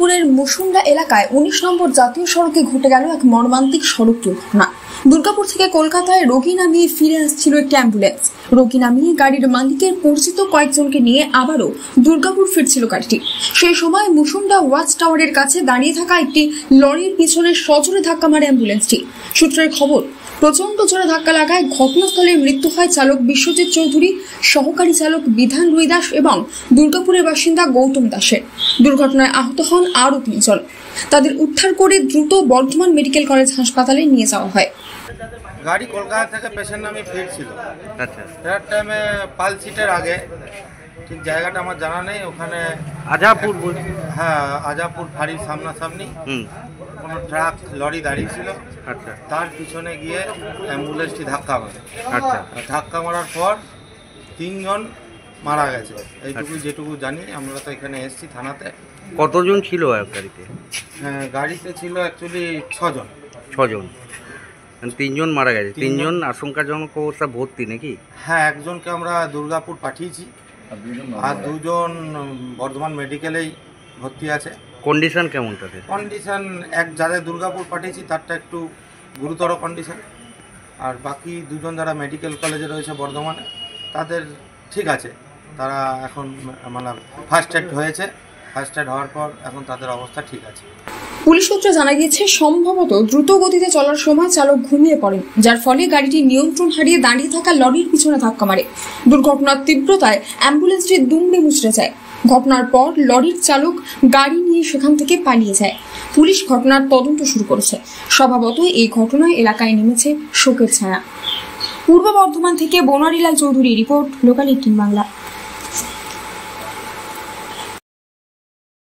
পুরের মুসুন্ডা এলাকায় ১৯ নম্বর জাতীয় সড়কে ঘটে গেল এক মর্মান্তিক সড়ক দুর্ঘটনা। দুর্গাপুর থেকে কলকাতায় রোগী নামিয়ে ফিরে আসছিল একটি অ্যাম্বুলেন্স। রোগী নামিয়ে গাড়ির মালিকের পরিচিত কয়েকজনকে নিয়ে আবারও দুর্গাপুর ফিরছিল গাড়িটি। সেই সময় মুসুন্ডা ওয়াচ টাওয়ারের কাছে দাঁড়িয়ে থাকা একটি লরির পিছনে সজোরে ধাক্কা মারে অ্যাম্বুলেন্সটি। সূত্রের খবর, প্রচন্ড জোরে ধাক্কা লাগায় ঘটনাস্থলে মৃত্যু হয় চালক বিশ্বজিৎ চৌধুরী, সহকারী চালক বিধান রুই দাস এবং দুর্গাপুরের বাসিন্দা গৌতম দাসের। দুর্ঘটনায় আহত হন আরও ৩ জন। তাদের উদ্ধার করে দ্রুত বর্ধমান মেডিকেল কলেজ হাসপাতালে নিয়ে যাওয়া হয়। গাড়ি কলকাতা থেকে পেশেন্ট নামে ফিরছিল। আচ্ছা, ফেরার টাইমে পাল সিটের আগে, ঠিক জায়গাটা আমার জানা নেই, ওখানে আজাপুর, হ্যাঁ আজাপুর ফাঁড়ির সামনাসামনি কোনো ট্রাক লরি দাঁড়িয়েছিল। আচ্ছা, তার পিছনে গিয়ে অ্যাম্বুলেন্সটি ধাক্কা মারে। আচ্ছা, ধাক্কা মারার পর ৩ জন মারা গেছে, এইটুকু যেটুকু জানি। আমরা তো এখানে এসেছি থানাতে। কতজন ছিল গাড়িতে? হ্যাঁ, গাড়িতে ছিল অ্যাকচুয়ালি 6 জন। 6 জন, 3 জন মারা গেছে। 3 জন আশঙ্কাজনক অবস্থা ভর্তি নাকি? হ্যাঁ, একজনকে আমরা দুর্গাপুর পাঠিয়েছি আর 2 জন বর্ধমান মেডিকেলেই ভর্তি আছে। কন্ডিশন কেমন তাদের? কন্ডিশন যাদের দুর্গাপুর পাঠিয়েছি তারটা একটু গুরুতর কন্ডিশন, আর বাকি 2 জন যারা মেডিকেল কলেজে রয়েছে বর্ধমানে তাদের ঠিক আছে। তারা এখন মানে ফার্স্ট এড হয়েছে, ফার্স্ট এড হওয়ার পর এখন তাদের অবস্থা ঠিক আছে। পুলিশ সূত্রে জানা গিয়েছে, সম্ভবত দ্রুত গতিতে চলার সময় চালক ঘুমিয়ে পড়েন, যার ফলে গাড়িটি নিয়ন্ত্রণ হারিয়ে দাঁড়িয়ে থাকা লরির পিছনে ধাক্কা মারে। দুর্ঘটনার তীব্রতায় অ্যাম্বুলেন্সটি দুমড়ে মুচড়ে যায়। ঘটনার পর লরির চালক গাড়ি নিয়ে সেখান থেকে পালিয়ে যায়। পুলিশ ঘটনার তদন্ত শুরু করেছে। স্বভাবতই এই ঘটনায় এলাকায় নেমেছে শোকের ছায়া। পূর্ব বর্ধমান থেকে বনওয়ারিলাল চৌধুরী রিপোর্ট, লোকাল 18 বাংলা।